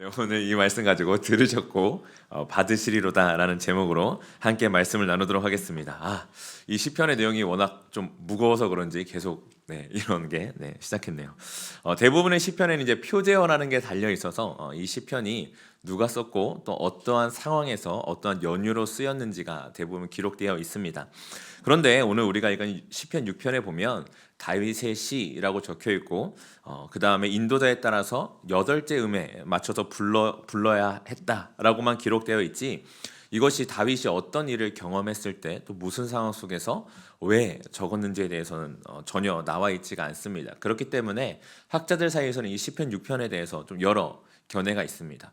네, 오늘 이 말씀 가지고 들으셨고 받으시리로다라는 제목으로 함께 말씀을 나누도록 하겠습니다. 이 시편의 내용이 워낙 좀 무거워서 그런지 계속 이런 게 시작했네요. 대부분의 시편에는 이제 표제어라는 게 달려 있어서 이 시편이 누가 썼고 또 어떠한 상황에서 어떠한 연유로 쓰였는지가 대부분 기록되어 있습니다. 그런데 오늘 우리가 읽은 시편 6편에 보면 다윗의 시라고 적혀 있고 그 다음에 인도자에 따라서 8째 음에 맞춰서 불러야 했다라고만 기록되어 있지, 이것이 다윗이 어떤 일을 경험했을 때 또 무슨 상황 속에서 왜 적었는지에 대해서는 전혀 나와 있지가 않습니다. 그렇기 때문에 학자들 사이에서는 이 시편 6편에 대해서 좀 여러 견해가 있습니다.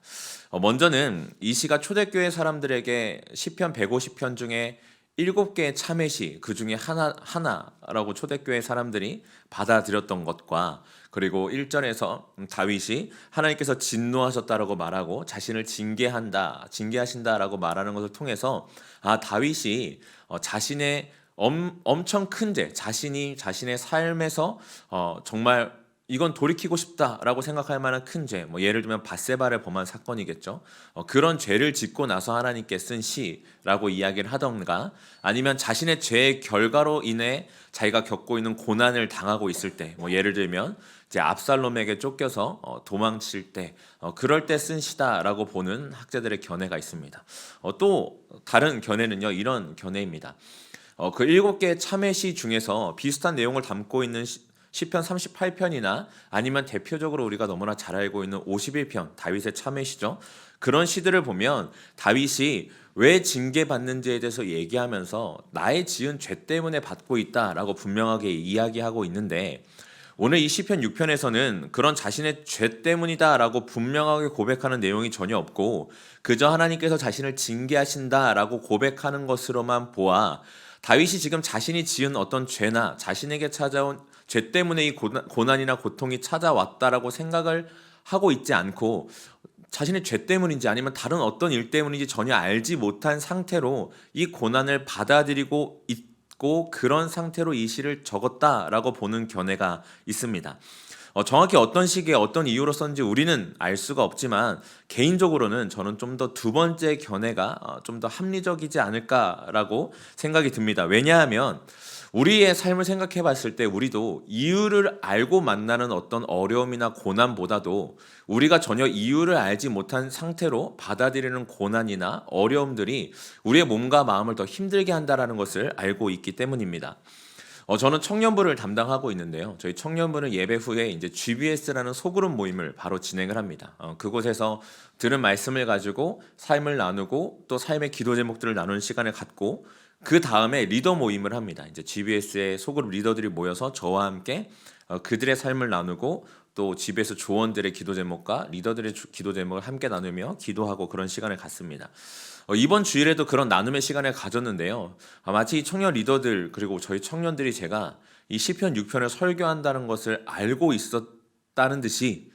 먼저는 이 시가 초대교회 사람들에게 시편 150편 중에 7개의 참회시 그 중에 하나라고 초대교회 사람들이 받아들였던 것과, 그리고 1절에서 다윗이 하나님께서 진노하셨다라고 말하고 자신을 징계하신다라고 말하는 것을 통해서 다윗이 자신의 엄청 큰 죄, 자신의 삶에서 정말 이건 돌이키고 싶다라고 생각할 만한 큰 죄, 예를 들면 밧세바를 범한 사건이겠죠. 그런 죄를 짓고 나서 하나님께 쓴 시라고 이야기를 하던가, 아니면 자신의 죄의 결과로 인해 자기가 겪고 있는 고난을 당하고 있을 때, 예를 들면 이제 압살롬에게 쫓겨서 도망칠 때, 그럴 때 쓴 시다라고 보는 학자들의 견해가 있습니다. 또 다른 견해는요, 이런 견해입니다. 그 7개의 참회시 중에서 비슷한 내용을 담고 있는 시편 38편이나 아니면 대표적으로 우리가 너무나 잘 알고 있는 51편, 다윗의 참회시죠. 그런 시들을 보면 다윗이 왜 징계받는지에 대해서 얘기하면서 나의 지은 죄 때문에 받고 있다라고 분명하게 이야기하고 있는데, 오늘 이 시편 6편에서는 그런 자신의 죄 때문이다라고 분명하게 고백하는 내용이 전혀 없고, 그저 하나님께서 자신을 징계하신다라고 고백하는 것으로만 보아 다윗이 지금 자신이 지은 어떤 죄나 자신에게 찾아온 죄 때문에 이 고난이나 고통이 찾아왔다라고 생각을 하고 있지 않고, 자신의 죄 때문인지 아니면 다른 어떤 일 때문인지 전혀 알지 못한 상태로 이 고난을 받아들이고 있고, 그런 상태로 이 시를 적었다라고 보는 견해가 있습니다. 정확히 어떤 시기에 어떤 이유로 썼는지 우리는 알 수가 없지만, 개인적으로는 저는 좀 더 두 번째 견해가 좀 더 합리적이지 않을까라고 생각이 듭니다. 왜냐하면 우리의 삶을 생각해 봤을 때 우리도 이유를 알고 만나는 어떤 어려움이나 고난보다도 우리가 전혀 이유를 알지 못한 상태로 받아들이는 고난이나 어려움들이 우리의 몸과 마음을 더 힘들게 한다는 것을 알고 있기 때문입니다. 저는 청년부를 담당하고 있는데요. 저희 청년부는 예배 후에 이제 GBS라는 소그룹 모임을 바로 진행을 합니다. 그곳에서 들은 말씀을 가지고 삶을 나누고 또 삶의 기도 제목들을 나누는 시간을 갖고, 그 다음에 리더 모임을 합니다. 이제 GBS의 소그룹 리더들이 모여서 저와 함께 그들의 삶을 나누고, 또 GBS 조원들의 기도 제목과 리더들의 기도 제목을 함께 나누며 기도하고 그런 시간을 갖습니다. 이번 주일에도 그런 나눔의 시간을 가졌는데요. 마치 청년 리더들 그리고 저희 청년들이 제가 이 시편 6편을 설교한다는 것을 알고 있었다는 듯이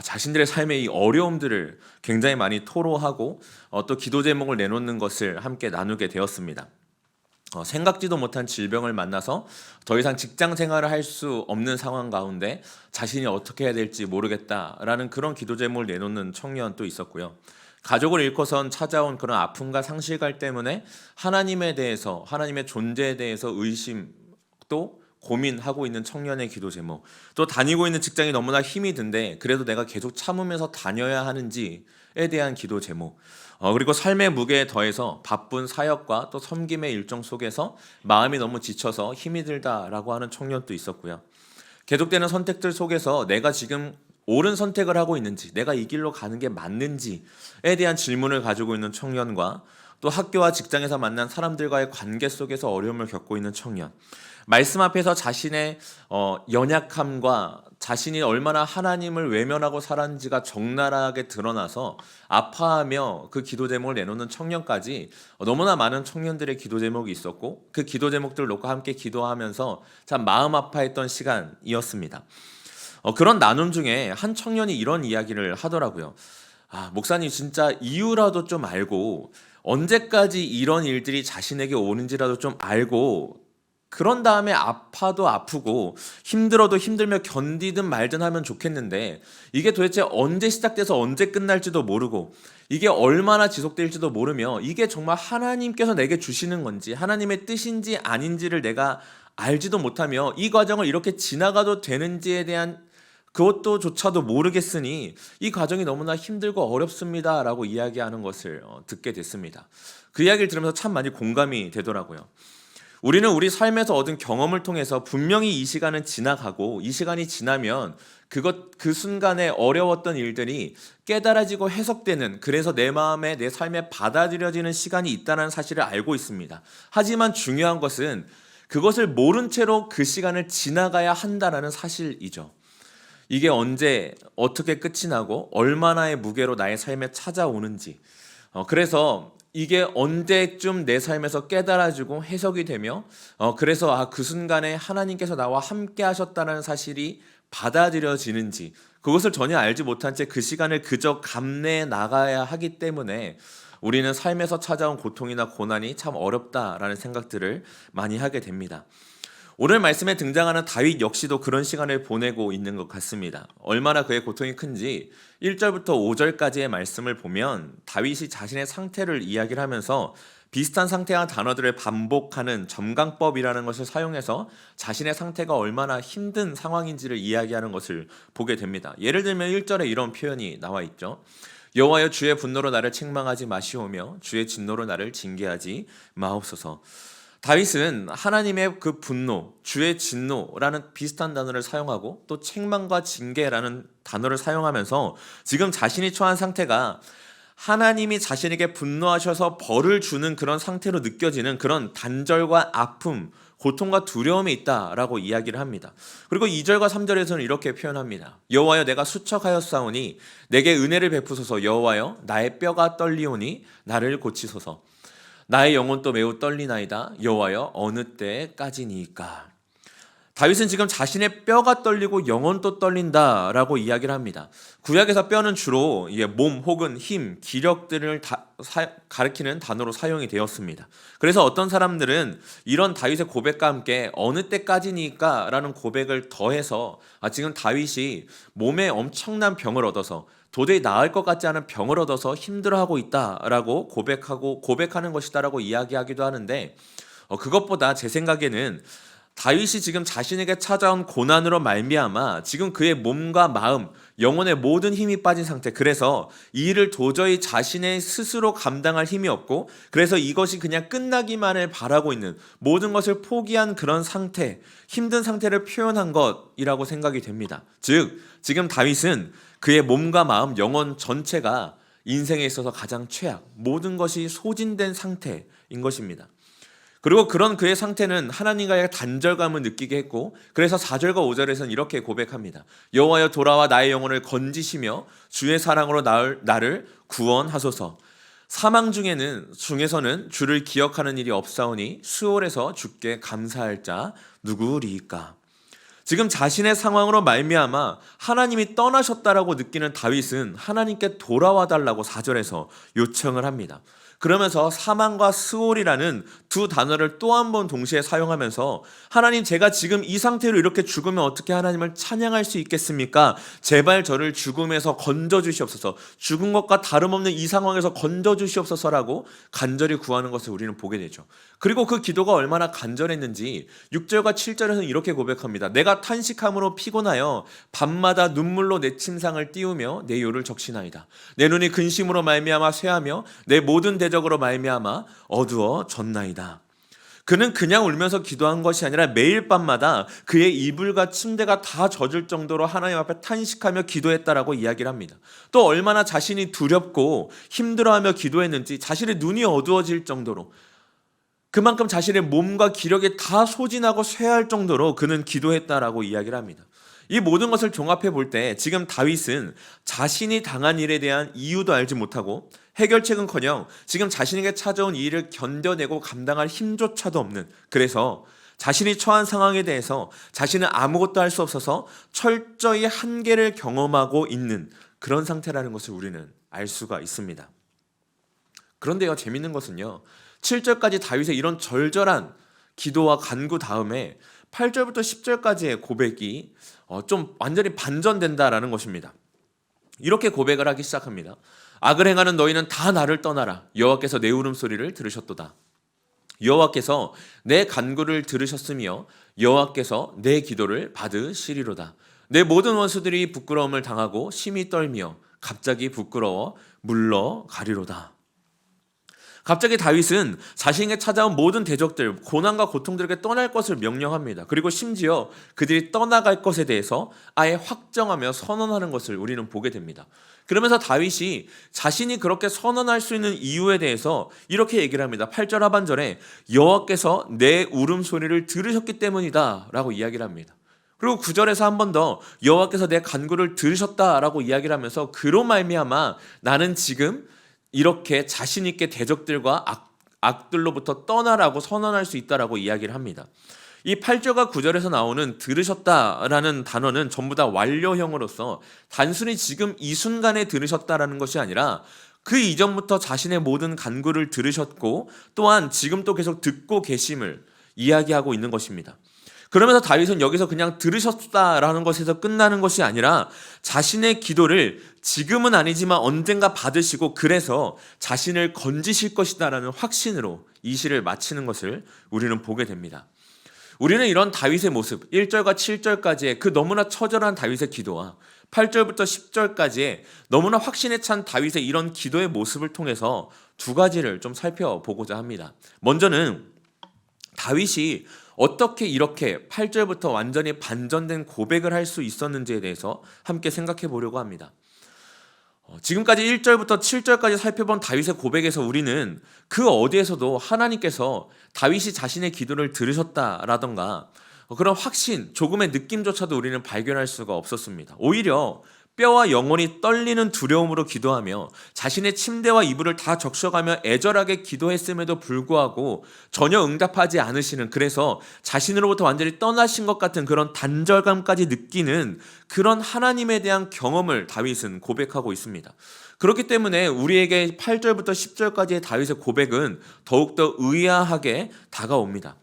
자신들의 삶의 이 어려움들을 굉장히 많이 토로하고 또 기도 제목을 내놓는 것을 함께 나누게 되었습니다. 생각지도 못한 질병을 만나서 더 이상 직장 생활을 할 수 없는 상황 가운데 자신이 어떻게 해야 될지 모르겠다라는 그런 기도 제목을 내놓는 청년도 있었고요. 가족을 잃고선 찾아온 그런 아픔과 상실감 때문에 하나님에 대해서, 하나님의 존재에 대해서 의심도 고민하고 있는 청년의 기도 제목, 또 다니고 있는 직장이 너무나 힘이 든데 그래도 내가 계속 참으면서 다녀야 하는지에 대한 기도 제목, 그리고 삶의 무게에 더해서 바쁜 사역과 또 섬김의 일정 속에서 마음이 너무 지쳐서 힘이 들다라고 하는 청년도 있었고요. 계속되는 선택들 속에서 내가 지금 옳은 선택을 하고 있는지, 내가 이 길로 가는 게 맞는지에 대한 질문을 가지고 있는 청년과, 또 학교와 직장에서 만난 사람들과의 관계 속에서 어려움을 겪고 있는 청년, 말씀 앞에서 자신의 연약함과 자신이 얼마나 하나님을 외면하고 살았는지가 적나라하게 드러나서 아파하며 그 기도 제목을 내놓는 청년까지 너무나 많은 청년들의 기도 제목이 있었고, 그 기도 제목들을 놓고 함께 기도하면서 참 마음 아파했던 시간이었습니다. 그런 나눔 중에 한 청년이 이런 이야기를 하더라고요. 목사님 진짜 이유라도 좀 알고, 언제까지 이런 일들이 자신에게 오는지라도 좀 알고 그런 다음에 아파도 아프고 힘들어도 힘들며 견디든 말든 하면 좋겠는데 이게 도대체 언제 시작돼서 언제 끝날지도 모르고 이게 얼마나 지속될지도 모르며 이게 정말 하나님께서 내게 주시는 건지 하나님의 뜻인지 아닌지를 내가 알지도 못하며 이 과정을 이렇게 지나가도 되는지에 대한 그것도 조차도 모르겠으니 이 과정이 너무나 힘들고 어렵습니다라고 이야기하는 것을 듣게 됐습니다. 그 이야기를 들으면서 참 많이 공감이 되더라고요. 우리는 우리 삶에서 얻은 경험을 통해서 분명히 이 시간은 지나가고 이 시간이 지나면 그 순간에 어려웠던 일들이 깨달아지고 해석되는, 그래서 내 마음에 내 삶에 받아들여지는 시간이 있다는 사실을 알고 있습니다. 하지만 중요한 것은 그것을 모른 채로 그 시간을 지나가야 한다는 사실이죠. 이게 언제 어떻게 끝이 나고 얼마나의 무게로 나의 삶에 찾아오는지, 그래서 이게 언제쯤 내 삶에서 깨달아지고 해석이 되며 그래서 그 순간에 하나님께서 나와 함께 하셨다는 사실이 받아들여지는지, 그것을 전혀 알지 못한 채 그 시간을 그저 감내해 나가야 하기 때문에 우리는 삶에서 찾아온 고통이나 고난이 참 어렵다라는 생각들을 많이 하게 됩니다. 오늘 말씀에 등장하는 다윗 역시도 그런 시간을 보내고 있는 것 같습니다. 얼마나 그의 고통이 큰지 1절부터 5절까지의 말씀을 보면 다윗이 자신의 상태를 이야기를 하면서 비슷한 상태와 단어들을 반복하는 점강법이라는 것을 사용해서 자신의 상태가 얼마나 힘든 상황인지를 이야기하는 것을 보게 됩니다. 예를 들면 1절에 이런 표현이 나와 있죠. 여호와여, 주의 분노로 나를 책망하지 마시오며 주의 진노로 나를 징계하지 마옵소서. 다윗은 하나님의 그 분노, 주의 진노라는 비슷한 단어를 사용하고 또 책망과 징계라는 단어를 사용하면서 지금 자신이 처한 상태가 하나님이 자신에게 분노하셔서 벌을 주는 그런 상태로 느껴지는 그런 단절과 아픔, 고통과 두려움이 있다라고 이야기를 합니다. 그리고 2절과 3절에서는 이렇게 표현합니다. 여호와여, 내가 수척하였사오니 내게 은혜를 베푸소서. 여호와여, 나의 뼈가 떨리오니 나를 고치소서. 나의 영혼도 매우 떨리나이다. 여호와여, 어느 때까지니까. 다윗은 지금 자신의 뼈가 떨리고 영혼도 떨린다라고 이야기를 합니다. 구약에서 뼈는 주로 몸 혹은 힘, 기력들을 가리키는 단어로 사용이 되었습니다. 그래서 어떤 사람들은 이런 다윗의 고백과 함께 어느 때까지니까 라는 고백을 더해서 지금 다윗이 몸에 엄청난 병을 얻어서 도저히 나을 것 같지 않은 병을 얻어서 힘들어하고 있다라고 고백하는 것이다라고 이야기하기도 하는데, 그것보다 제 생각에는 다윗이 지금 자신에게 찾아온 고난으로 말미암아 지금 그의 몸과 마음, 영혼의 모든 힘이 빠진 상태, 그래서 이 일을 도저히 자신의 스스로 감당할 힘이 없고 그래서 이것이 그냥 끝나기만을 바라고 있는, 모든 것을 포기한 그런 상태, 힘든 상태를 표현한 것이라고 생각이 됩니다. 즉 지금 다윗은 그의 몸과 마음, 영혼 전체가 인생에 있어서 가장 최악, 모든 것이 소진된 상태인 것입니다. 그리고 그런 그의 상태는 하나님과의 단절감을 느끼게 했고, 그래서 4절과 5절에서는 이렇게 고백합니다. 여호와여, 돌아와 나의 영혼을 건지시며 주의 사랑으로 나를 구원하소서. 사망 중에서는 주를 기억하는 일이 없사오니 수월에서 주께 감사할 자 누구리이까. 지금 자신의 상황으로 말미암아 하나님이 떠나셨다라고 느끼는 다윗은 하나님께 돌아와 달라고 4절에서 요청을 합니다. 그러면서 사망과 스올이라는 두 단어를 또 한 번 동시에 사용하면서 하나님, 제가 지금 이 상태로 이렇게 죽으면 어떻게 하나님을 찬양할 수 있겠습니까? 제발 저를 죽음에서 건져주시옵소서. 죽은 것과 다름없는 이 상황에서 건져주시옵소서라고 간절히 구하는 것을 우리는 보게 되죠. 그리고 그 기도가 얼마나 간절했는지 6절과 7절에서는 이렇게 고백합니다. 내가 탄식함으로 피곤하여 밤마다 눈물로 내 침상을 띄우며 내 요를 적시나이다. 내 눈이 근심으로 말미암아 쇠하며 내 모든 대적으로 말미암아 어두워졌나이다. 그는 그냥 울면서 기도한 것이 아니라 매일 밤마다 그의 이불과 침대가 다 젖을 정도로 하나님 앞에 탄식하며 기도했다라고 이야기를 합니다. 또 얼마나 자신이 두렵고 힘들어하며 기도했는지 자신의 눈이 어두워질 정도로, 그만큼 자신의 몸과 기력이 다 소진하고 쇠할 정도로 그는 기도했다라고 이야기를 합니다. 이 모든 것을 종합해 볼 때 지금 다윗은 자신이 당한 일에 대한 이유도 알지 못하고 해결책은커녕 지금 자신에게 찾아온 이 일을 견뎌내고 감당할 힘조차도 없는, 그래서 자신이 처한 상황에 대해서 자신은 아무것도 할 수 없어서 철저히 한계를 경험하고 있는 그런 상태라는 것을 우리는 알 수가 있습니다. 그런데요, 재밌는 것은요, 7절까지 다윗의 이런 절절한 기도와 간구 다음에 8절부터 10절까지의 고백이 좀 완전히 반전된다라는 것입니다. 이렇게 고백을 하기 시작합니다. 악을 행하는 너희는 다 나를 떠나라. 여호와께서 내 울음소리를 들으셨도다. 여호와께서 내 간구를 들으셨으며 여호와께서 내 기도를 받으시리로다. 내 모든 원수들이 부끄러움을 당하고 심히 떨며 갑자기 부끄러워 물러가리로다. 갑자기 다윗은 자신에게 찾아온 모든 대적들, 고난과 고통들에게 떠날 것을 명령합니다. 그리고 심지어 그들이 떠나갈 것에 대해서 아예 확정하며 선언하는 것을 우리는 보게 됩니다. 그러면서 다윗이 자신이 그렇게 선언할 수 있는 이유에 대해서 이렇게 얘기를 합니다. 8절 하반절에 여호와께서 내 울음소리를 들으셨기 때문이다 라고 이야기를 합니다. 그리고 9절에서 한 번 더 여호와께서 내 간구를 들으셨다라고 이야기를 하면서 그로 말미암아 나는 지금 이렇게 자신 있게 대적들과 악들로부터 떠나라고 선언할 수 있다라고 이야기를 합니다. 이 8절과 9절에서 나오는 들으셨다라는 단어는 전부 다 완료형으로서 단순히 지금 이 순간에 들으셨다라는 것이 아니라 그 이전부터 자신의 모든 간구를 들으셨고 또한 지금 또 계속 듣고 계심을 이야기하고 있는 것입니다. 그러면서 다윗은 여기서 그냥 들으셨다라는 것에서 끝나는 것이 아니라 자신의 기도를 지금은 아니지만 언젠가 받으시고 그래서 자신을 건지실 것이다라는 확신으로 이 시를 마치는 것을 우리는 보게 됩니다. 우리는 이런 다윗의 모습 1절과 7절까지의 그 너무나 처절한 다윗의 기도와 8절부터 10절까지의 너무나 확신에 찬 다윗의 이런 기도의 모습을 통해서 두 가지를 좀 살펴보고자 합니다. 먼저는 다윗이 어떻게 이렇게 8절부터 완전히 반전된 고백을 할 수 있었는지에 대해서 함께 생각해 보려고 합니다. 지금까지 1절부터 7절까지 살펴본 다윗의 고백에서 우리는 그 어디에서도 하나님께서 다윗이 자신의 기도를 들으셨다라던가 그런 확신, 조금의 느낌조차도 우리는 발견할 수가 없었습니다. 오히려 뼈와 영혼이 떨리는 두려움으로 기도하며 자신의 침대와 이불을 다 적셔가며 애절하게 기도했음에도 불구하고 전혀 응답하지 않으시는, 그래서 자신으로부터 완전히 떠나신 것 같은 그런 단절감까지 느끼는 그런 하나님에 대한 경험을 다윗은 고백하고 있습니다. 그렇기 때문에 우리에게 8절부터 10절까지의 다윗의 고백은 더욱더 의아하게 다가옵니다.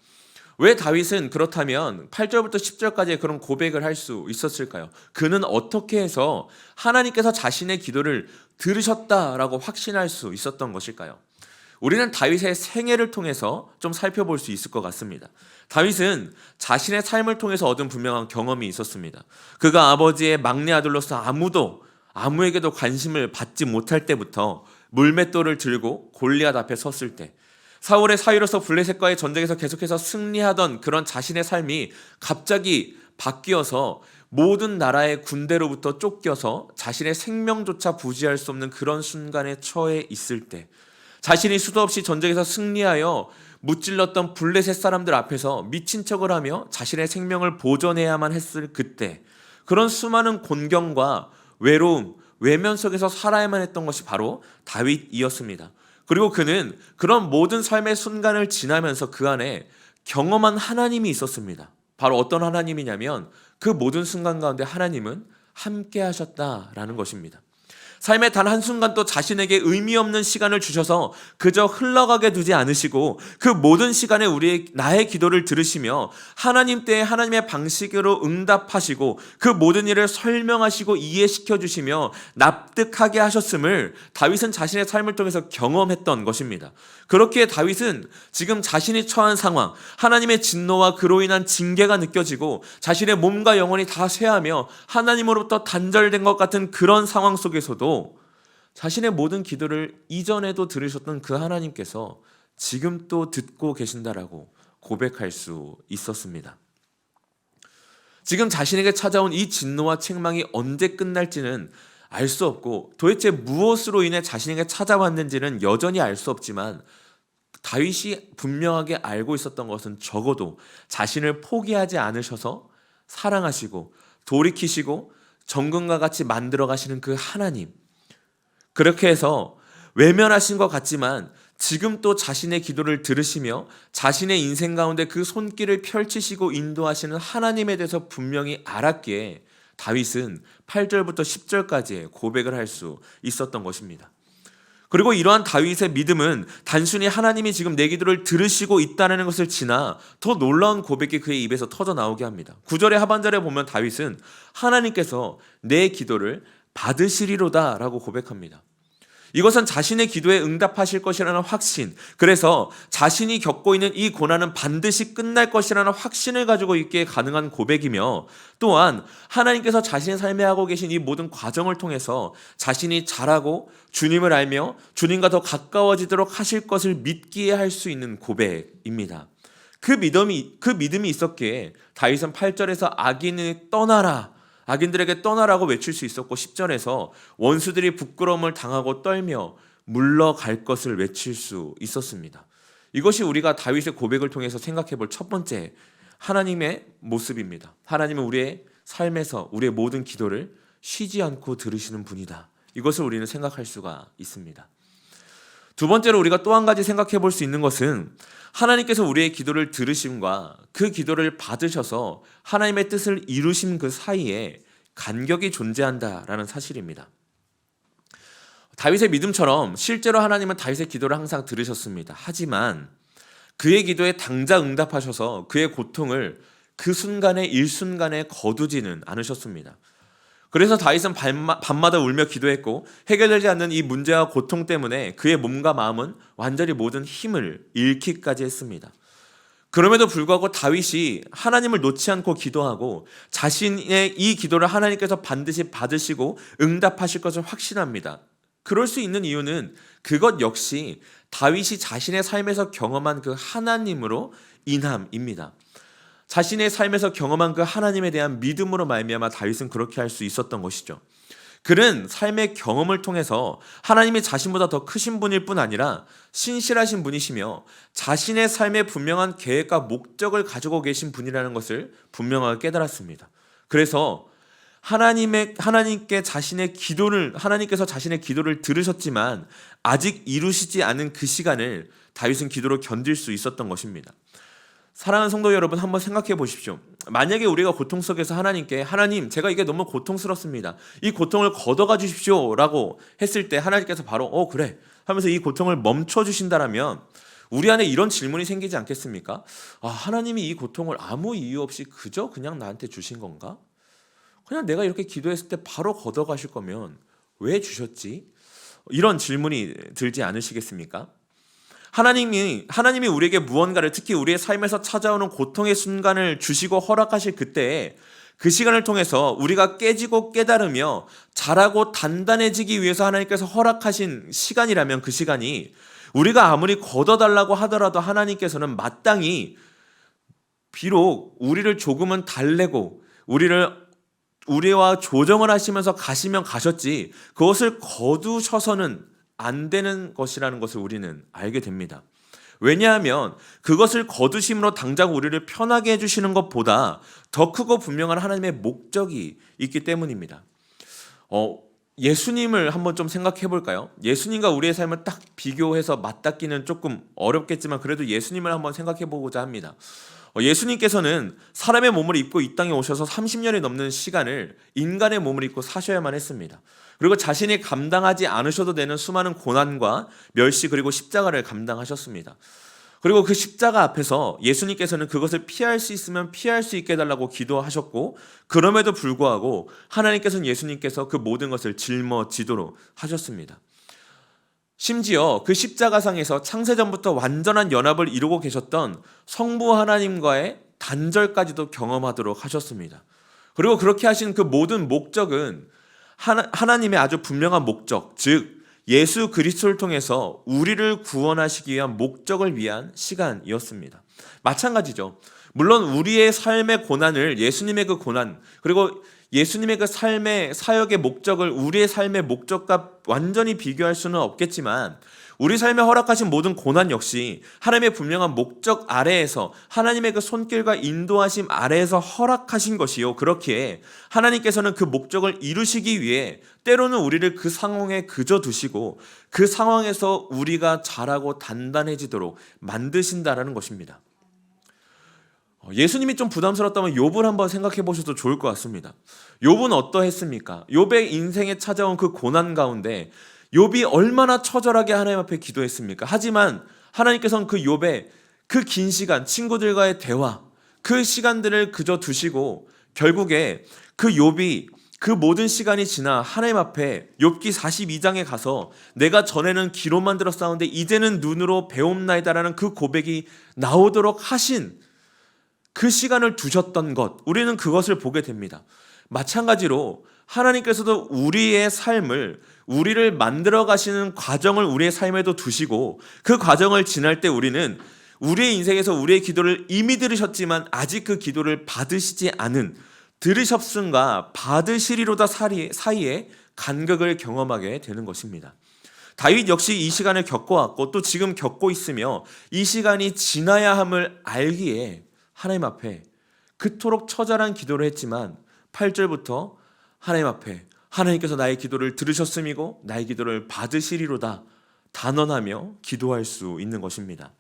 왜 다윗은 그렇다면 8절부터 10절까지의 그런 고백을 할 수 있었을까요? 그는 어떻게 해서 하나님께서 자신의 기도를 들으셨다라고 확신할 수 있었던 것일까요? 우리는 다윗의 생애를 통해서 좀 살펴볼 수 있을 것 같습니다. 다윗은 자신의 삶을 통해서 얻은 분명한 경험이 있었습니다. 그가 아버지의 막내 아들로서 아무에게도 관심을 받지 못할 때부터 물맷돌을 들고 골리앗 앞에 섰을 때, 사울의 사위로서 블레셋과의 전쟁에서 계속해서 승리하던 그런 자신의 삶이 갑자기 바뀌어서 모든 나라의 군대로부터 쫓겨서 자신의 생명조차 부지할 수 없는 그런 순간에 처해 있을 때, 자신이 수도 없이 전쟁에서 승리하여 무찔렀던 블레셋 사람들 앞에서 미친 척을 하며 자신의 생명을 보존해야만 했을 그때, 그런 수많은 곤경과 외로움, 외면 속에서 살아야만 했던 것이 바로 다윗이었습니다. 그리고 그는 그런 모든 삶의 순간을 지나면서 그 안에 경험한 하나님이 있었습니다. 바로 어떤 하나님이냐면 그 모든 순간 가운데 하나님은 함께 하셨다라는 것입니다. 삶의 단 한순간도 자신에게 의미 없는 시간을 주셔서 그저 흘러가게 두지 않으시고 그 모든 시간에 나의 기도를 들으시며 하나님 때에 하나님의 방식으로 응답하시고 그 모든 일을 설명하시고 이해시켜 주시며 납득하게 하셨음을 다윗은 자신의 삶을 통해서 경험했던 것입니다. 그렇기에 다윗은 지금 자신이 처한 상황, 하나님의 진노와 그로 인한 징계가 느껴지고 자신의 몸과 영혼이 다 쇠하며 하나님으로부터 단절된 것 같은 그런 상황 속에서도 자신의 모든 기도를 이전에도 들으셨던 그 하나님께서 지금 또 듣고 계신다라고 고백할 수 있었습니다. 지금 자신에게 찾아온 이 진노와 책망이 언제 끝날지는 알 수 없고 도대체 무엇으로 인해 자신에게 찾아왔는지는 여전히 알 수 없지만 다윗이 분명하게 알고 있었던 것은 적어도 자신을 포기하지 않으셔서 사랑하시고 돌이키시고 정금과 같이 만들어 가시는 그 하나님, 그렇게 해서 외면하신 것 같지만 지금 또 자신의 기도를 들으시며 자신의 인생 가운데 그 손길을 펼치시고 인도하시는 하나님에 대해서 분명히 알았기에 다윗은 8절부터 10절까지의 고백을 할 수 있었던 것입니다. 그리고 이러한 다윗의 믿음은 단순히 하나님이 지금 내 기도를 들으시고 있다는 것을 지나 더 놀라운 고백이 그의 입에서 터져 나오게 합니다. 9절의 하반절에 보면 다윗은 하나님께서 내 기도를 받으시리로다 라고 고백합니다. 이것은 자신의 기도에 응답하실 것이라는 확신, 그래서 자신이 겪고 있는 이 고난은 반드시 끝날 것이라는 확신을 가지고 있기에 가능한 고백이며, 또한 하나님께서 자신의 삶에 하고 계신 이 모든 과정을 통해서 자신이 잘하고 주님을 알며 주님과 더 가까워지도록 하실 것을 믿기에 할 수 있는 고백입니다. 그 믿음이 있었기에 다윗은 8절에서 악인들에게 떠나라고 외칠 수 있었고, 10절에서 원수들이 부끄러움을 당하고 떨며 물러갈 것을 외칠 수 있었습니다. 이것이 우리가 다윗의 고백을 통해서 생각해 볼 첫 번째 하나님의 모습입니다. 하나님은 우리의 삶에서 우리의 모든 기도를 쉬지 않고 들으시는 분이다. 이것을 우리는 생각할 수가 있습니다. 두 번째로 우리가 또 한 가지 생각해 볼 수 있는 것은 하나님께서 우리의 기도를 들으심과 그 기도를 받으셔서 하나님의 뜻을 이루신 그 사이에 간격이 존재한다라는 사실입니다. 다윗의 믿음처럼 실제로 하나님은 다윗의 기도를 항상 들으셨습니다. 하지만 그의 기도에 당장 응답하셔서 그의 고통을 그 순간에 일순간에 거두지는 않으셨습니다. 그래서 다윗은 밤마다 울며 기도했고, 해결되지 않는 이 문제와 고통 때문에 그의 몸과 마음은 완전히 모든 힘을 잃기까지 했습니다. 그럼에도 불구하고 다윗이 하나님을 놓지 않고 기도하고 자신의 이 기도를 하나님께서 반드시 받으시고 응답하실 것을 확신합니다. 그럴 수 있는 이유는 그것 역시 다윗이 자신의 삶에서 경험한 그 하나님으로 인함입니다. 자신의 삶에서 경험한 그 하나님에 대한 믿음으로 말미암아 다윗은 그렇게 할 수 있었던 것이죠. 그는 삶의 경험을 통해서 하나님이 자신보다 더 크신 분일 뿐 아니라 신실하신 분이시며 자신의 삶에 분명한 계획과 목적을 가지고 계신 분이라는 것을 분명하게 깨달았습니다. 그래서 하나님께서 자신의 기도를 들으셨지만 아직 이루시지 않은 그 시간을 다윗은 기도로 견딜 수 있었던 것입니다. 사랑하는 성도 여러분, 한번 생각해 보십시오. 만약에 우리가 고통 속에서 하나님께 하나님, 제가 이게 너무 고통스럽습니다. 이 고통을 걷어가 주십시오 라고 했을 때 하나님께서 바로 그래 하면서 이 고통을 멈춰 주신다라면 우리 안에 이런 질문이 생기지 않겠습니까? 하나님이 이 고통을 아무 이유 없이 그냥 나한테 주신 건가? 그냥 내가 이렇게 기도했을 때 바로 걷어가실 거면 왜 주셨지? 이런 질문이 들지 않으시겠습니까? 하나님이 우리에게 무언가를, 특히 우리의 삶에서 찾아오는 고통의 순간을 주시고 허락하실 그때에 그 시간을 통해서 우리가 깨지고 깨달으며 자라고 단단해지기 위해서 하나님께서 허락하신 시간이라면, 그 시간이 우리가 아무리 걷어달라고 하더라도 하나님께서는 마땅히 비록 우리를 조금은 달래고 우리와 조정을 하시면서 가시면 가셨지 그것을 거두셔서는 안 되는 것이라는 것을 우리는 알게 됩니다. 왜냐하면 그것을 거두심으로 당장 우리를 편하게 해주시는 것보다 더 크고 분명한 하나님의 목적이 있기 때문입니다. 예수님을 한번 좀 생각해 볼까요? 예수님과 우리의 삶을 딱 비교해서 맞닿기는 조금 어렵겠지만 그래도 예수님을 한번 생각해 보고자 합니다. 예수님께서는 사람의 몸을 입고 이 땅에 오셔서 30년이 넘는 시간을 인간의 몸을 입고 사셔야만 했습니다. 그리고 자신이 감당하지 않으셔도 되는 수많은 고난과 멸시, 그리고 십자가를 감당하셨습니다. 그리고 그 십자가 앞에서 예수님께서는 그것을 피할 수 있으면 피할 수 있게 해달라고 기도하셨고, 그럼에도 불구하고 하나님께서는 예수님께서 그 모든 것을 짊어지도록 하셨습니다. 심지어 그 십자가상에서 창세전부터 완전한 연합을 이루고 계셨던 성부 하나님과의 단절까지도 경험하도록 하셨습니다. 그리고 그렇게 하신 그 모든 목적은 하나님의 아주 분명한 목적, 즉 예수 그리스도를 통해서 우리를 구원하시기 위한 목적을 위한 시간이었습니다. 마찬가지죠. 물론 우리의 삶의 고난을, 예수님의 그 고난, 그리고 예수님의 그 삶의 사역의 목적을 우리의 삶의 목적과 완전히 비교할 수는 없겠지만 우리 삶에 허락하신 모든 고난 역시 하나님의 분명한 목적 아래에서, 하나님의 그 손길과 인도하심 아래에서 허락하신 것이요, 그렇기에 하나님께서는 그 목적을 이루시기 위해 때로는 우리를 그 상황에 그저 두시고 그 상황에서 우리가 자라고 단단해지도록 만드신다라는 것입니다. 예수님이 좀 부담스럽다면 욥을 한번 생각해 보셔도 좋을 것 같습니다. 욥은 어떠했습니까? 욥의 인생에 찾아온 그 고난 가운데 욥이 얼마나 처절하게 하나님 앞에 기도했습니까? 하지만 하나님께서는 그 욥의 그 긴 시간, 친구들과의 대화, 그 시간들을 그저 두시고 결국에 그 욥이 그 모든 시간이 지나 하나님 앞에 욥기 42장에 가서 내가 전에는 귀로만 들었사온데 이제는 눈으로 배움나이다라는 그 고백이 나오도록 하신 그 시간을 두셨던 것, 우리는 그것을 보게 됩니다. 마찬가지로 하나님께서도 우리의 삶을, 우리를 만들어 가시는 과정을 우리의 삶에도 두시고 그 과정을 지날 때 우리는 우리의 인생에서 우리의 기도를 이미 들으셨지만 아직 그 기도를 받으시지 않은 들으셨음과 받으시리로다 사이에 간격을 경험하게 되는 것입니다. 다윗 역시 이 시간을 겪어왔고 또 지금 겪고 있으며 이 시간이 지나야 함을 알기에 하나님 앞에 그토록 처절한 기도를 했지만 8절부터 하나님 앞에 하나님께서 나의 기도를 들으셨음이고 나의 기도를 받으시리로다 단언하며 기도할 수 있는 것입니다.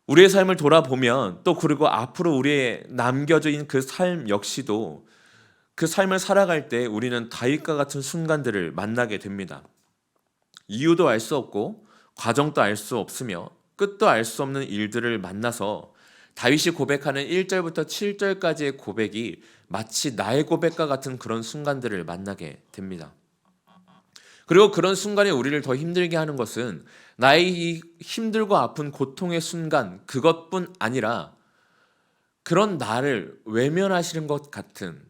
우리의 삶을 돌아보면 또 그리고 앞으로 우리의 남겨져 있는 그 삶 역시도 그 삶을 살아갈 때 우리는 다윗과 같은 순간들을 만나게 됩니다. 이유도 알 수 없고 과정도 알 수 없으며 끝도 알 수 없는 일들을 만나서 다윗이 고백하는 1절부터 7절까지의 고백이 마치 나의 고백과 같은 그런 순간들을 만나게 됩니다. 그리고 그런 순간에 우리를 더 힘들게 하는 것은 나의 이 힘들고 아픈 고통의 순간 그것뿐 아니라 그런 나를 외면하시는 것 같은,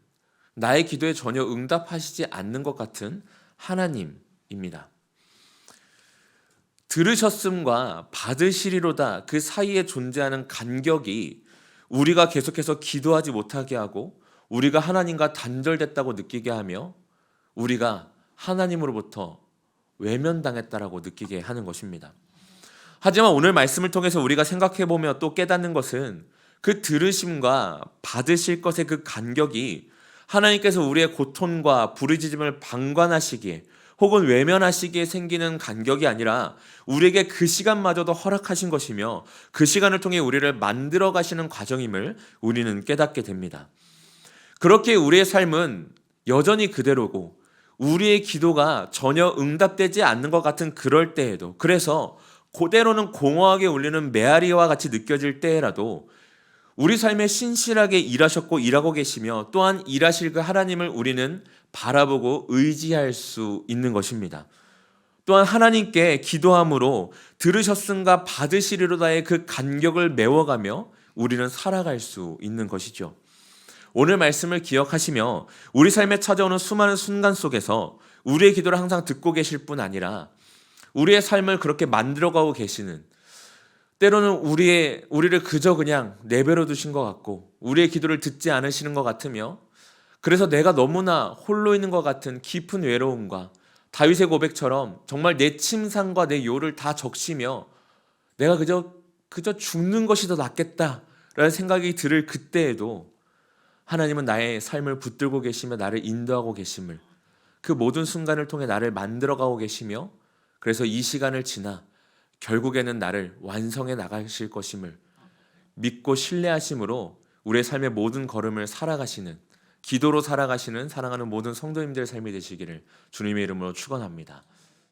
나의 기도에 전혀 응답하시지 않는 것 같은 하나님입니다. 들으셨음과 받으시리로다 그 사이에 존재하는 간격이 우리가 계속해서 기도하지 못하게 하고 우리가 하나님과 단절됐다고 느끼게 하며 우리가 하나님으로부터 외면당했다라고 느끼게 하는 것입니다. 하지만 오늘 말씀을 통해서 우리가 생각해보며 또 깨닫는 것은 그 들으심과 받으실 것의 그 간격이 하나님께서 우리의 고통과 부르짖음을 방관하시기에 혹은 외면하시기에 생기는 간격이 아니라 우리에게 그 시간마저도 허락하신 것이며 그 시간을 통해 우리를 만들어 가시는 과정임을 우리는 깨닫게 됩니다. 그렇게 우리의 삶은 여전히 그대로고 우리의 기도가 전혀 응답되지 않는 것 같은 그럴 때에도, 그래서 그대로는 공허하게 울리는 메아리와 같이 느껴질 때라도 우리 삶에 신실하게 일하셨고 일하고 계시며 또한 일하실 그 하나님을 우리는 바라보고 의지할 수 있는 것입니다. 또한 하나님께 기도함으로 들으셨음과 받으시리로다의 그 간격을 메워가며 우리는 살아갈 수 있는 것이죠. 오늘 말씀을 기억하시며 우리 삶에 찾아오는 수많은 순간 속에서 우리의 기도를 항상 듣고 계실 뿐 아니라 우리의 삶을 그렇게 만들어가고 계시는, 때로는 우리를 그저 그냥 내버려 두신 것 같고 우리의 기도를 듣지 않으시는 것 같으며 그래서 내가 너무나 홀로 있는 것 같은 깊은 외로움과 다윗의 고백처럼 정말 내 침상과 내 요를 다 적시며 내가 그저 죽는 것이 더 낫겠다라는 생각이 들을 그때에도 하나님은 나의 삶을 붙들고 계시며 나를 인도하고 계심을, 그 모든 순간을 통해 나를 만들어가고 계시며 그래서 이 시간을 지나 결국에는 나를 완성해 나가실 것임을 믿고 신뢰하심으로 우리의 삶의 모든 걸음을 살아가시는, 기도로 살아가시는 사랑하는 모든 성도님들의 삶이 되시기를 주님의 이름으로 축원합니다.